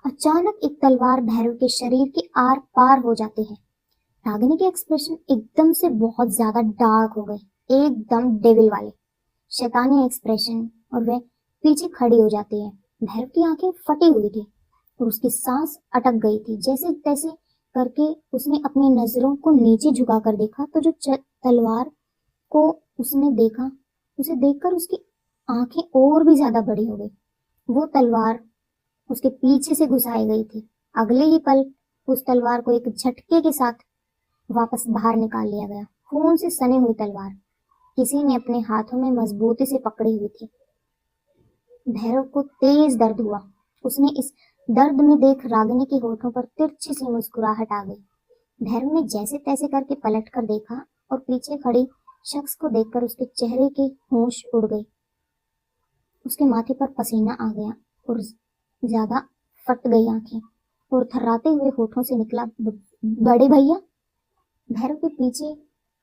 अचानक एक तलवार भैरव के शरीर के आर पार हो जाती है। रागिनी के एक्सप्रेशन एकदम से बहुत ज्यादा डार्क हो गए, एकदम डेविल वाले शैतानी एक्सप्रेशन, और वह पीछे खड़ी हो जाती है। भैरव की आंखें फटी हुई थी और उसकी सांस अटक गई थी। जैसे तैसे करके उसने अपनी नजरों को नीचे झुकाकर देखा तो जो तलवार को उसने देखा, उसे देखकर उसकी आंखें और भी ज्यादा बड़ी हो गई। वो तलवार उसके पीछे से घुसाई गई थी। अगले ही पल उस तलवार को एक झटके के साथ वापस बाहर निकाल लिया गया। खून से सनी हुई तलवार किसी ने अपने हाथों में मजबूती से पकड़ी हुई थी। भैरव को तेज दर्द हुआ। उसने इस दर्द में देख रागिनी के होठों पर तिरछी सी मुस्कुराहट आ गई। भैरव ने जैसे तैसे करके पलट कर देखा और पीछे खड़ी शख्स को देखकर उसके चेहरे के होश उड़ गए। उसके माथे पर पसीना आ गया और ज्यादा फट गई आंखें और थर्राते हुए होठों से निकला, बड़े भैया। भैरव के पीछे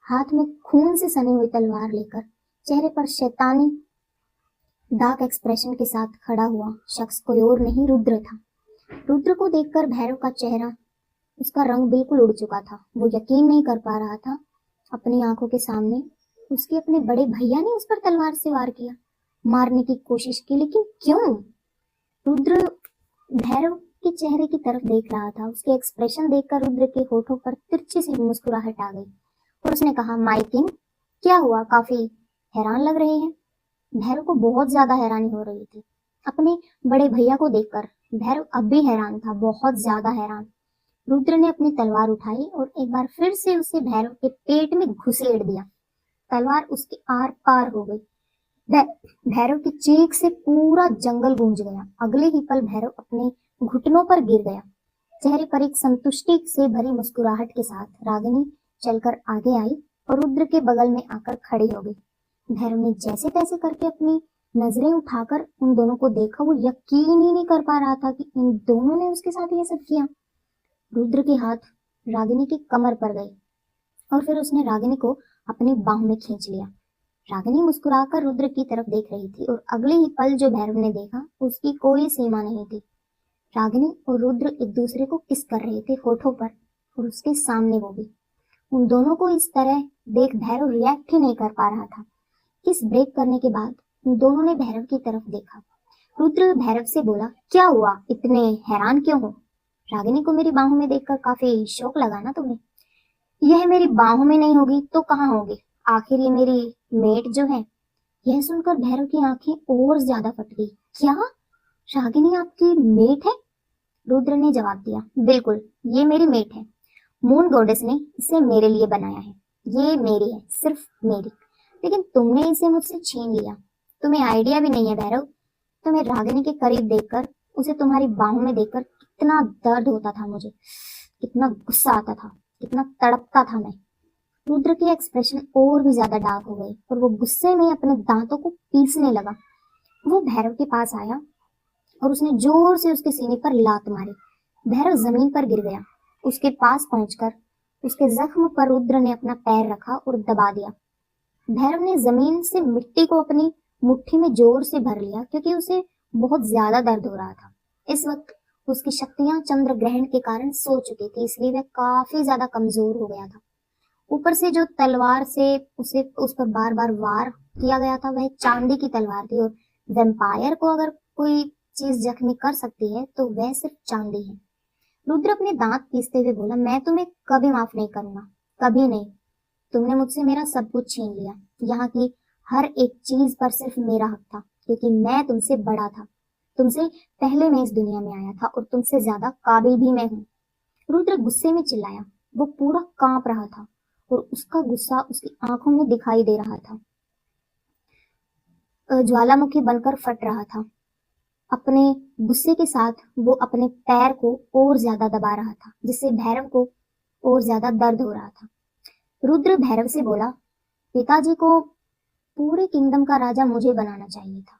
हाथ में खून से सनी हुई तलवार लेकर चेहरे पर शैतानी डार्क एक्सप्रेशन के साथ खड़ा हुआ शख्स कोई और नहीं, रुद्र था। रुद्र को देखकर भैरव का चेहरा, उसका रंग बिल्कुल उड़ चुका था। वो यकीन नहीं कर पा रहा था अपनी आंखों के सामने उसके अपने बड़े भैया ने उस पर तलवार से वार किया, मारने की कोशिश की, लेकिन क्यों? रुद्र भैरव के चेहरे की तरफ देख रहा था। उसके एक्सप्रेशन देखकर रुद्र के होठों पर तिरछी सी मुस्कुराहट आ गई और उसने कहा, माय किंग, क्या हुआ? काफी हैरान लग रहे हैं। भैरव को बहुत ज्यादा हैरानी हो रही थी अपने बड़े भैया को देखकर। भैरव अब भी हैरान था, बहुत ज्यादा हैरान। रुद्र ने अपनी तलवार उठाई और एक बार फिर से उसे भैरव के पेट में घुसेड़ दिया। तलवार उसके आर पार हो गई। भैरव की चीख से पूरा जंगल गूंज गया। अगले ही पल भैरव अपने घुटनों पर गिर गया। चेहरे पर एक संतुष्टि से भरी मुस्कुराहट के साथ रागिनी चलकर आगे आई और रुद्र के बगल में आकर खड़ी हो गई। भैरव ने जैसे तैसे करके अपनी नजरें उठाकर उन दोनों को देखा। वो यकीन ही नहीं कर पा रहा था कि इन दोनों ने उसके साथ ये सब किया। रुद्र के हाथ रागिनी की कमर पर गए और फिर उसने रागिनी को अपनी बाहों में खींच लिया। रागिनी मुस्कुराकर रुद्र की तरफ देख रही थी और अगले ही पल जो भैरव ने देखा उसकी कोई सीमा नहीं थी। रागिनी और रुद्र एक दूसरे को किस कर रहे थे होठों पर, और उसके सामने वो भी। उन दोनों को इस तरह देख भैरव रिएक्ट ही नहीं कर पा रहा था। किस ब्रेक करने के बाद उन दोनों ने भैरव की तरफ देखा। रुद्र भैरव से बोला, क्या हुआ? इतने हैरान क्यों हो? रागिनी को मेरी बाहों में देखकर काफी शौक लगा ना तुम्हें? यह मेरी बाहों में नहीं होगी तो कहाँ होगी? आखिर ये मेरी मेट जो है। यह सुनकर भैरव की आंखें और ज्यादा फट गई। क्या रागिनी आपकी मेट है? रुद्र ने जवाब दिया, बिल्कुल, ये मेरी मेट है। मून गॉडेस ने इसे मेरे लिए बनाया है। ये मेरी है, सिर्फ मेरी। लेकिन तुमने इसे मुझसे छीन लिया। तुम्हें आइडिया भी नहीं है भैरव। तुम्हें रागिनी के करीब देखकर, उसे तुम्हारी बाहों में देखकर कितना दर्द होता था मुझे, कितना गुस्सा आता था, कितना तड़पता था मैं। रुद्र के एक्सप्रेशन और भी ज्यादा डार्क हो गए और वो गुस्से में अपने दांतों को पीसने लगा। वो भैरव के पास आया और उसने जोर से उसके सीने पर लात मारी। भैरव जमीन पर गिर गया। उसके पास पहुंचकर उसके जख्म पर रुद्र ने अपना पैर रखा और दबा दिया। भैरव ने जमीन से मिट्टी को अपनी मुट्ठी में जोर से भर लिया क्योंकि उसे बहुत ज्यादा दर्द हो रहा था। इस वक्त उसकी शक्तियां चंद्र ग्रहण के कारण सो चुकी थी, इसलिए वह काफी ज्यादा कमजोर हो गया था। ऊपर से जो तलवार से उसे उस पर बार बार वार किया गया था वह चांदी की तलवार थी, और वेम्पायर को अगर कोई चीज जख्मी कर सकती है तो वह सिर्फ चांदी है। रुद्र अपने दांत पीसते हुए बोला, मैं तुम्हें कभी माफ नहीं करूंगा, कभी नहीं। तुमने मुझसे मेरा सब कुछ छीन लिया। यहाँ की हर एक चीज पर सिर्फ मेरा हक था क्योंकि मैं तुमसे बड़ा था। तुमसे पहले मैं इस दुनिया में आया था और तुमसे ज्यादा काबिल भी मैं हूँ। रुद्र गुस्से में चिल्लाया। वो पूरा कांप रहा था और उसका गुस्सा उसकी आंखों में दिखाई दे रहा था, ज्वालामुखी बनकर फट रहा था। अपने गुस्से के साथ वो अपने पैर को और ज्यादा दबा रहा था जिससे भैरव को और ज्यादा दर्द हो रहा था। रुद्र भैरव से बोला, पिताजी को पूरे किंगडम का राजा मुझे बनाना चाहिए था।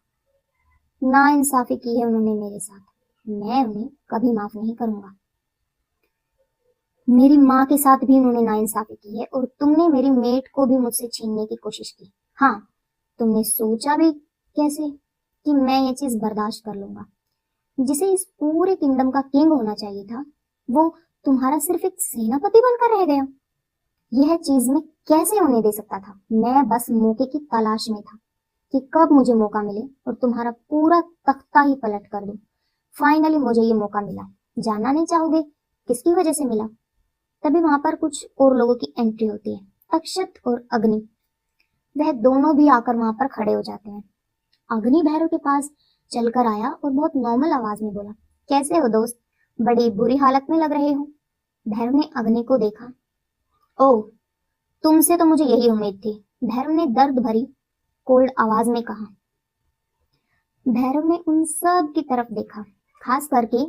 नाइंसाफी की है उन्होंने मेरे साथ। मैं उन्हें कभी माफ नहीं करूंगा। मेरी माँ के साथ भी उन्होंने नाइंसाफी की है और तुमने मेरी मेट को भी मुझसे छीनने की कोशिश की। हाँ, तुमने सोचा भी कैसे कि मैं ये चीज बर्दाश्त कर लूंगा? जिसे इस पूरे किंगडम का किंग होना चाहिए था, वो तुम्हारा सिर्फ एक सेनापति बनकर रह गया। यह चीज मैं कैसे होने दे सकता था? मैं बस मौके की तलाश में था कि कब मुझे मौका मिले और तुम्हारा पूरा तख्ता ही पलट कर दूं। फाइनली मुझे ये मौका मिला। जानना नहीं चाहोगे किसकी वजह से मिला? तभी वहां पर कुछ और लोगों की एंट्री होती है, तक्षत और अग्नि। वह दोनों भी आकर वहां पर खड़े हो जाते हैं। अग्नि भैरव के पास चलकर आया और बहुत नॉर्मल आवाज में बोला, कैसे हो दोस्त? बड़ी बुरी हालत में लग रहे हो। भैरव ने अग्नि को देखा। ओह, तुमसे तो मुझे यही उम्मीद थी, भैरव ने दर्द भरी कोल्ड आवाज में कहा। भैरव ने उन सब की तरफ देखा, खास करके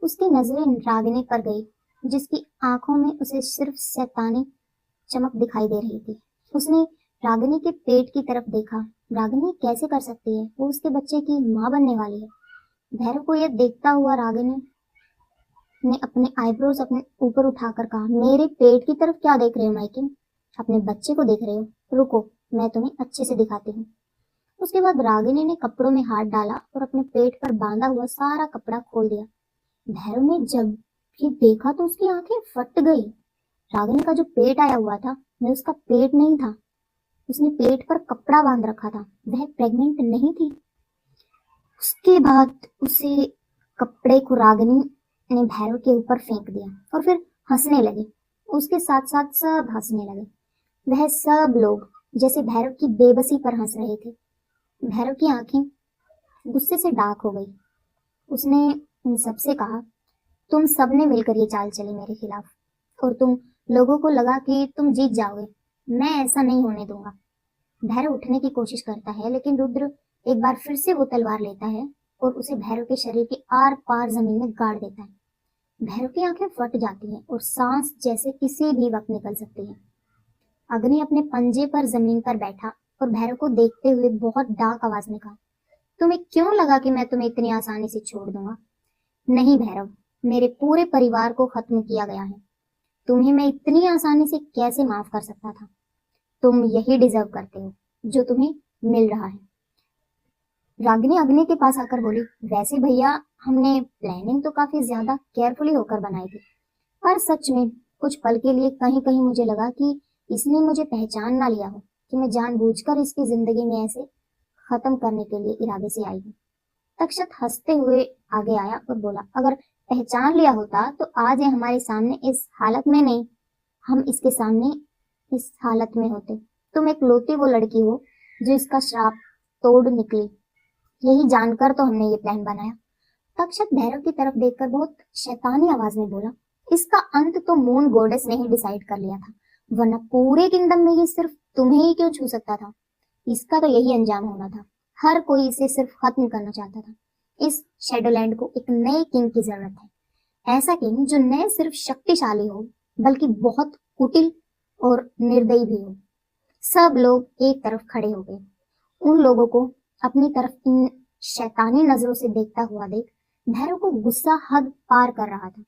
उसकी नजरें रागिनी पर गई, जिसकी आंखों में उसे सिर्फ शैतानी चमक दिखाई दे रही थी। उसने रागिनी के पेट की तरफ देखा। रागिनी कैसे कर सकती है? वो उसके बच्चे की माँ बनने वाली है। भैरव को यह देखता हुआ रागिनी ने अपने आईब्रोज अपने ऊपर उठाकर कहा, मेरे पेट की तरफ क्या देख रहे हो माइकिन? अपने बच्चे को देख रहे हो? रुको, मैं तुम्हें अच्छे से दिखाती हूँ। उसके बाद रागिनी ने कपड़ों में हाथ डाला और अपने पेट पर बांधा हुआ सारा कपड़ा खोल दिया। भैरव ने जब ये देखा तो उसकी आंखें फट गई। रागिनी का जो पेट आया हुआ था वह उसका पेट नहीं था। उसने पेट पर कपड़ा बांध रखा था। वह प्रेग्नेंट नहीं थी। उसके बाद उसे कपड़े को रागिनी ने भैरव के ऊपर फेंक दिया और फिर हंसने लगी। उसके साथ साथ सब हंसने लगे। वह सब लोग जैसे भैरव की बेबसी पर हंस रहे थे। भैरव की आंखें गुस्से से डार्क हो गई। उसने उन सबसे कहा, तुम सबने मिलकर ये चाल चली मेरे खिलाफ और तुम लोगों को लगा कि तुम जीत जाओगे। मैं ऐसा नहीं होने दूंगा। भैरव उठने की कोशिश करता है, लेकिन रुद्र एक बार फिर से वो तलवार लेता है और उसे भैरव के शरीर के आर पार जमीन में गाड़ देता है। भैरव की आंखें फट जाती हैं और सांस जैसे किसी भी वक्त निकल सकती है। अग्नि अपने पंजे पर जमीन पर बैठा और भैरव को देखते हुए बहुत डार्क आवाज में कहा, तुम्हें क्यों लगा कि मैं तुम्हें इतनी आसानी से छोड़ दूंगा? नहीं भैरव, मेरे पूरे परिवार को खत्म किया गया है। तुम्हें मैं इतनी आसानी से कैसे माफ कर सकता था? तुम यही डिजर्व करते हो जो तुम्हें मिल रहा है। रागिनी अग्नि के पास आकर बोली, वैसे भैया हमने प्लानिंग तो काफी ज्यादा केयरफुली होकर बनाई थी, पर सच में कुछ पल के लिए कहीं कहीं मुझे लगा कि इसने मुझे पहचान ना लिया हो, कि मैं जानबूझकर इसकी जिंदगी में ऐसे खत्म करने के लिए इरादे से आई हूँ। तक्षक हंसते हुए आगे आया और बोला, अगर पहचान लिया होता तो आज ये हमारे सामने इस हालत में नहीं, हम इसके सामने इस हालत में होते। तुम एक लौती वो लड़की हो जो इसका श्राप तोड़ निकली। यही जानकर तो हमने ये प्लान बनाया। तक्षक भैरव की तरफ देखकर बहुत शैतानी आवाज में बोला, इसका अंत तो मून गॉडेस ने ही डिसाइड कर लिया था, वरना पूरे किंगडम में ये सिर्फ तुम्हें ही क्यों छू सकता था? इसका तो यही अंजाम होना था। हर कोई इसे सिर्फ खत्म करना चाहता था। इस शेडोलैंड को एक नए किंग की जरूरत है, ऐसा किंग जो न सिर्फ शक्तिशाली हो बल्कि बहुत कुटिल और निर्दयी भी हो। सब लोग एक तरफ खड़े हो गए। उन लोगों को अपनी तरफ इन शैतानी नजरों से देखता हुआ देख भैरव को गुस्सा हद पार कर रहा था,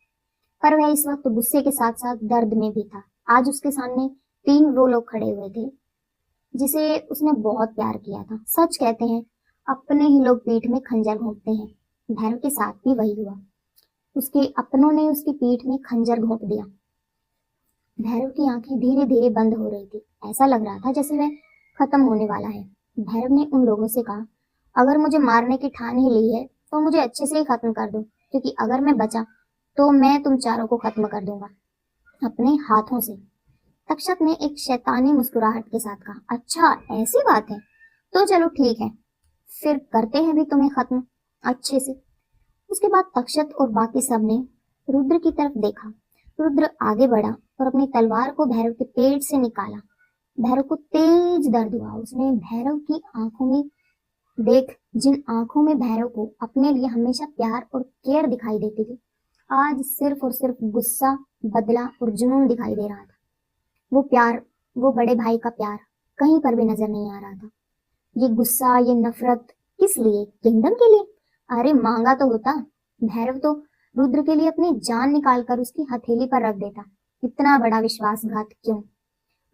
पर वह इस वक्त गुस्से के साथ साथ दर्द में भी था। आज उसके सामने 3 वो लोग खड़े हुए थे जिसे उसने बहुत प्यार किया था। सच कहते हैं, अपने ही लोग पीठ में खंजर घोंपते हैं। भैरव के साथ भी वही हुआ। उसके अपनों ने उसकी पीठ में खंजर घोंप दिया। भैरव की आंखें धीरे धीरे बंद हो रही थी। ऐसा लग रहा था जैसे वह खत्म होने वाला है। भैरव ने उन लोगों से कहा, अगर मुझे मारने की ठान ही ली है तो मुझे अच्छे से ही खत्म कर दो, क्योंकि अगर मैं बचा तो मैं तुम चारों को खत्म कर दूंगा अपने हाथों से। तक्षक ने एक शैतानी मुस्कुराहट के साथ कहा, अच्छा ऐसी बात है, तो चलो ठीक है, फिर करते हैं भी तुम्हें खत्म अच्छे से। उसके बाद तक्षक और बाकी सब ने रुद्र की तरफ देखा। रुद्र आगे बढ़ा और अपनी तलवार को भैरव के पेट से निकाला। भैरव को तेज दर्द हुआ। उसने भैरव की आंखों में देख, जिन आंखों में भैरव को अपने लिए हमेशा प्यार और केयर दिखाई देती थी, आज सिर्फ और सिर्फ गुस्सा, बदला और जुनून दिखाई दे रहा था। वो प्यार, वो बड़े भाई का प्यार कहीं पर भी नजर नहीं आ रहा था। ये गुस्सा, ये नफरत किस लिए? किंगडम के लिए? अरे मांगा तो होता। भैरव तो रुद्र के लिए अपनी जान निकालकर उसकी हथेली पर रख देता। इतना बड़ा विश्वासघात क्यों?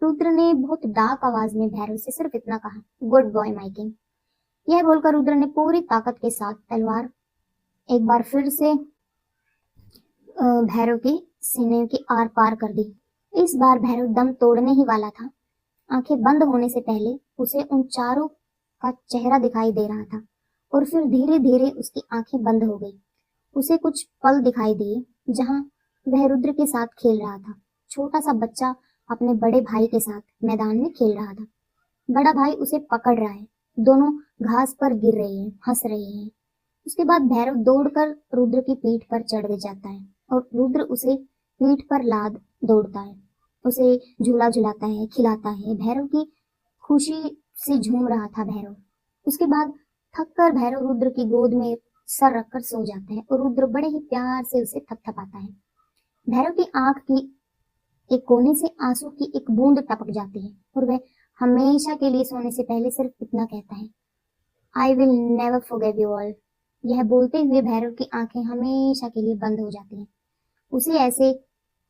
रुद्र ने बहुत डार्क आवाज में भैरव से सिर्फ इतना कहा, गुड बॉय माय किंग। यह बोलकर रुद्र ने पूरी ताकत के साथ तलवार एक बार फिर से भैरव के सीने के आर पार कर दी। इस बार भैरव दम तोड़ने ही वाला था। आंखें बंद होने से पहले उसे उन चारों का चेहरा दिखाई दे रहा था और फिर धीरे धीरे उसकी आंखें बंद हो गई। उसे कुछ पल दिखाई दिए जहां वह रुद्र के साथ खेल रहा था। छोटा सा बच्चा अपने बड़े भाई के साथ मैदान में खेल रहा था। बड़ा भाई उसे पकड़ रहा है। दोनों घास पर गिर रहे हैं, हंस रहे हैं। उसके बाद भैरव दौड़कर रुद्र की पीठ पर चढ़ जाता है और रुद्र उसे पीठ पर लाद दौड़ता है। उसे झूला झुलाता है, खिलाता है। भैरव की खुशी से झूम रहा था भैरव। उसके बाद थककर भैरव रुद्र की गोद में सर रखकर सो जाता है और रुद्र बड़े ही प्यार से उसे थपथपाता है। भैरव की आंख की एक कोने से आंसू की एक बूंद टपक जाती है और वह हमेशा के लिए सोने से पहले सिर्फ इतना कहता है, I will never forgive you all. यह बोलते हुए भैरव की आंखें हमेशा के लिए बंद हो जाती हैं। उसे ऐसे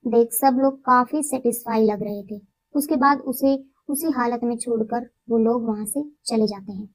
देख सब लोग काफी सेटिस्फाई लग रहे थे। उसके बाद उसे उसी हालत में छोड़कर वो लोग वहां से चले जाते हैं।